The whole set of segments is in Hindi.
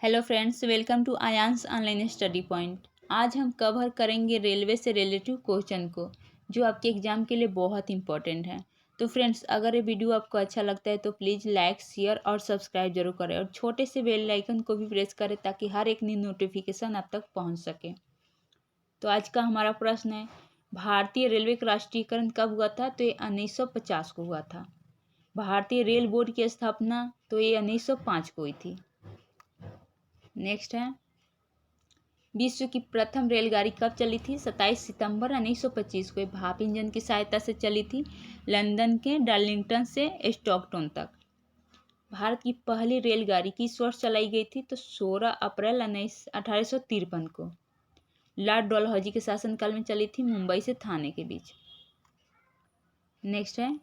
Hello friends, welcome to Aayan's online study point. आज हम कवर करेंगे रेलवे से रिलेटिव क्वेश्चन को, जो आपके एग्जाम के लिए बहुत इंपॉर्टेंट है। तो फ्रेंड्स, अगर ये वीडियो आपको अच्छा लगता है तो प्लीज़ लाइक, शेयर और सब्सक्राइब जरूर करें और छोटे से बेल आइकन को भी प्रेस करें ताकि हर एक न्यू नोटिफिकेशन आप तक पहुँच सके। तो आज का हमारा प्रश्न है, भारतीय रेलवे का राष्ट्रीयकरण कब हुआ था? तो ये 1950 को हुआ था। भारतीय रेल बोर्ड की स्थापना तो ये 1905 को हुई थी। नेक्स्ट है, विश्व की प्रथम रेलगाड़ी कब चली थी? 27 सितंबर 1925 को। भाप इंजन की सहायता से चली थी, लंदन के डार्लिंगटन से स्टॉकटन तक। भारत की पहली रेलगाड़ी किस वर्ष चलाई गई थी? तो 16 अप्रैल 1853 को लॉर्ड डलहौजी के शासनकाल में चली थी, मुंबई से थाने के बीच। नेक्स्ट है,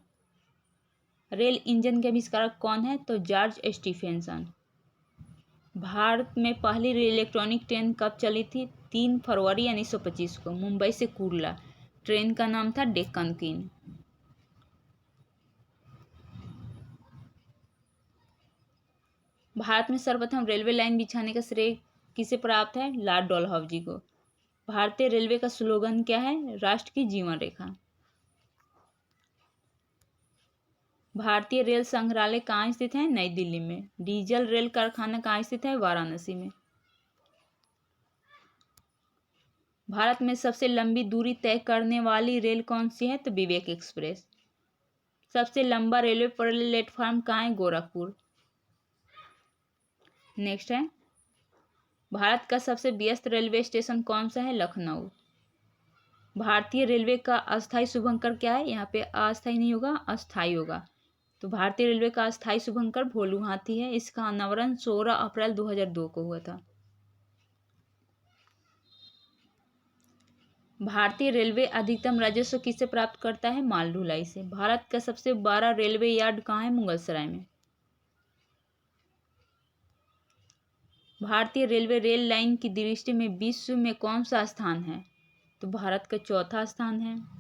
रेल इंजन के आविष्कारक कौन है? तो जॉर्ज स्टीफेंसन। भारत में पहली इलेक्ट्रॉनिक ट्रेन कब चली थी? 3 फरवरी 1925 को, मुंबई से कुर्ला। ट्रेन का नाम था डेक्कन क्वीन। भारत में सर्वप्रथम रेलवे लाइन बिछाने का श्रेय किसे प्राप्त है? लॉर्ड डलहौजी को। भारतीय रेलवे का स्लोगन क्या है? राष्ट्र की जीवन रेखा। भारतीय रेल संग्रहालय कहाँ स्थित है? नई दिल्ली में। डीजल रेल कारखाना कहाँ स्थित है? वाराणसी में। भारत में सबसे लंबी दूरी तय करने वाली रेल कौन सी है? तो विवेक एक्सप्रेस। सबसे लंबा रेलवे प्लेटफॉर्म कहाँ है? गोरखपुर। नेक्स्ट है, भारत का सबसे व्यस्त रेलवे स्टेशन कौन सा है? लखनऊ। भारतीय रेलवे का अस्थायी शुभंकर क्या है? यहाँ पे अस्थायी नहीं होगा, अस्थायी होगा। तो भारतीय रेलवे का अस्थायी शुभंकर भोलू हाथी है। इसका अनावरण 16 अप्रैल 2002 को हुआ था। भारतीय रेलवे अधिकतम राजस्व किससे प्राप्त करता है? माल ढुलाई से। भारत का सबसे बड़ा रेलवे यार्ड कहाँ है? मुगलसराय में। भारतीय रेलवे रेल लाइन की दृष्टि में विश्व में कौन सा स्थान है? तो भारत का चौथा स्थान है।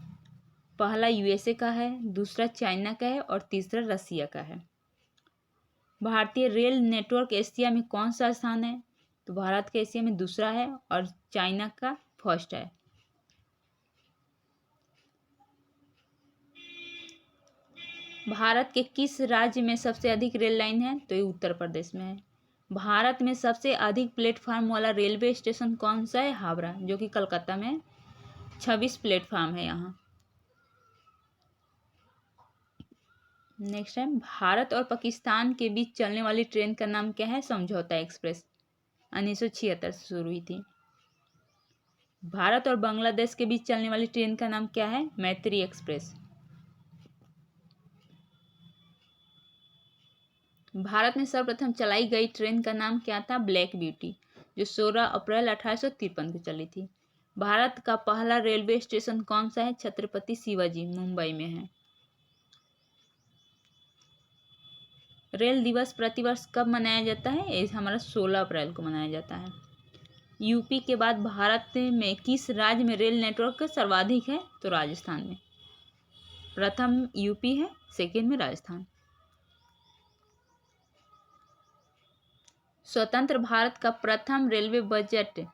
पहला यूएसए का है, दूसरा चाइना का है और तीसरा रसिया का है। भारतीय रेल नेटवर्क एशिया में कौन सा स्थान है? तो भारत का एशिया में दूसरा है और चाइना का फर्स्ट है। भारत के किस राज्य में सबसे अधिक रेल लाइन है? तो ये उत्तर प्रदेश में है। भारत में सबसे अधिक प्लेटफार्म वाला रेलवे स्टेशन कौन सा है? हावड़ा, जो कि कलकत्ता में 26 प्लेटफार्म है यहाँ। नेक्स्ट है, भारत और पाकिस्तान के बीच चलने वाली ट्रेन का नाम क्या है? समझौता एक्सप्रेस। 1976 से शुरू हुई थी। भारत और बांग्लादेश के बीच चलने वाली ट्रेन का नाम क्या है? मैत्री एक्सप्रेस। भारत में सर्वप्रथम चलाई गई ट्रेन का नाम क्या था? ब्लैक ब्यूटी, जो 16 अप्रैल 1853 को चली थी। भारत का पहला रेलवे स्टेशन कौन सा है? छत्रपति शिवाजी, मुंबई में है। रेल दिवस प्रतिवर्ष कब मनाया जाता है? ये हमारा 16 अप्रैल को मनाया जाता है। यूपी के बाद भारत में किस राज्य में रेल नेटवर्क सर्वाधिक है? तो राजस्थान में। प्रथम यूपी है, सेकेंड में राजस्थान। स्वतंत्र भारत का प्रथम रेलवे बजट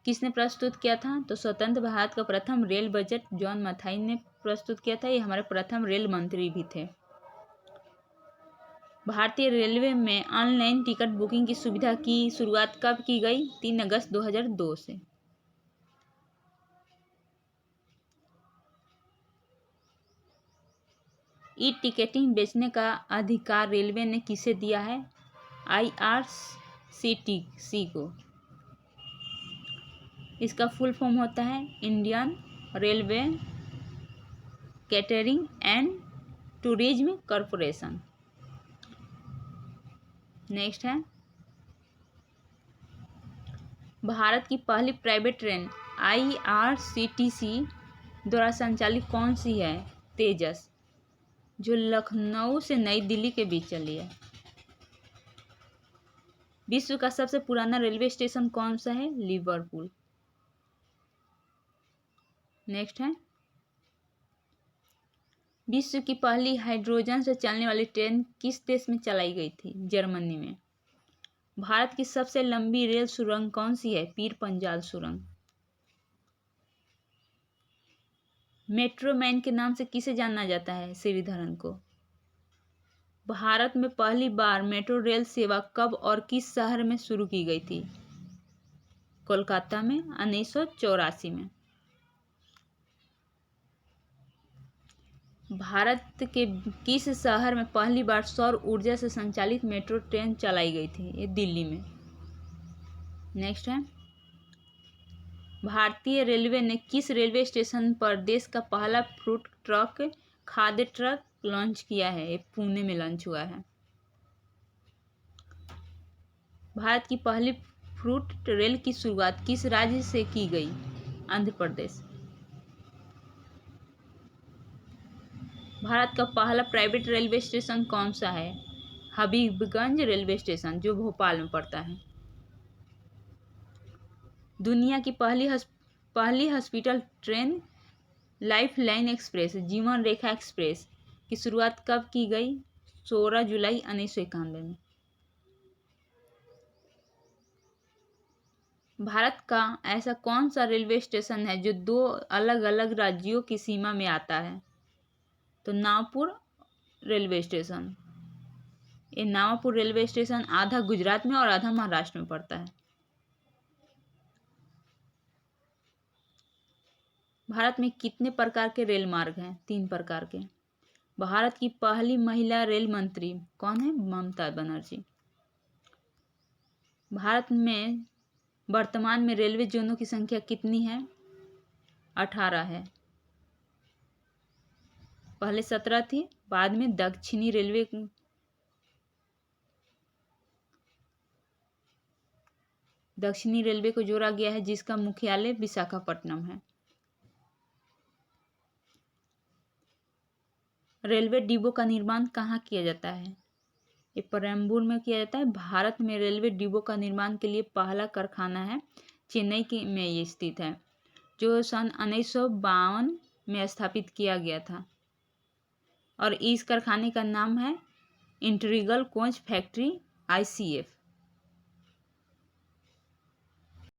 किसने प्रस्तुत किया था? तो स्वतंत्र भारत का प्रथम रेल बजट जॉन मथाई ने प्रस्तुत किया था। ये हमारे प्रथम रेल मंत्री भी थे। भारतीय रेलवे में ऑनलाइन टिकट बुकिंग की सुविधा की शुरुआत कब की गई? 3 अगस्त 2002 से। ई टिकटिंग बेचने का अधिकार रेलवे ने किसे दिया है? IRCTC को। इसका फुल फॉर्म होता है Indian railway catering and tourism corporation. Next है, भारत की पहली प्राइवेट ट्रेन IRCTC द्वारा संचालित कौन सी है? तेजस, जो लखनऊ से नई दिल्ली के बीच चली है। विश्व का सबसे पुराना रेलवे स्टेशन कौन सा है? लिवरपूल। नेक्स्ट है, विश्व की पहली हाइड्रोजन से चलने वाली ट्रेन किस देश में चलाई गई थी? जर्मनी में। भारत की सबसे लंबी रेल सुरंग कौन सी है? पीर पंजाल सुरंग। मेट्रो मैन के नाम से किसे जाना जाता है? श्रीधरन को। भारत में पहली बार मेट्रो रेल सेवा कब और किस शहर में शुरू की गई थी? कोलकाता में 1984 में। भारत के किस शहर में पहली बार सौर ऊर्जा से संचालित मेट्रो ट्रेन चलाई गई थी? ये दिल्ली में। नेक्स्ट है, भारतीय रेलवे ने किस रेलवे स्टेशन पर देश का पहला फ्रूट ट्रक खाद्य ट्रक लॉन्च किया है? ये पुणे में लॉन्च हुआ है। भारत की पहली फ्रूट रेल की शुरुआत किस राज्य से की गई? आंध्र प्रदेश। भारत का पहला प्राइवेट रेलवे स्टेशन कौन सा है? हबीबगंज रेलवे स्टेशन, जो भोपाल में पड़ता है। दुनिया की पहली hospital train life line express, जीवन रेखा एक्सप्रेस की शुरुआत कब की गई? 16 जुलाई 1991 में। भारत का ऐसा कौन सा रेलवे स्टेशन है जो 2 अलग अलग राज्यों की सीमा में आता है? तो नागपुर रेलवे स्टेशन। ये नागपुर रेलवे स्टेशन आधा गुजरात में और आधा महाराष्ट्र में पड़ता है। भारत में कितने प्रकार के रेल मार्ग हैं? 3 प्रकार के। भारत की पहली महिला रेल मंत्री कौन है? ममता बनर्जी। भारत में वर्तमान में रेलवे जोनों की संख्या कितनी है? 18 है। पहले 17 थी, बाद में दक्षिणी रेलवे को जोड़ा गया है, जिसका मुख्यालय विशाखापट्टनम है। रेलवे डिब्बों का निर्माण कहाँ किया जाता है? ये पेरम्बलूर में किया जाता है। भारत में रेलवे डिब्बों का निर्माण के लिए पहला कारखाना है, चेन्नई में ये स्थित है, जो सन 1952 में स्थापित किया गया था। और इस कारखाने का नाम है इंटीग्रल कोच फैक्ट्री ICF।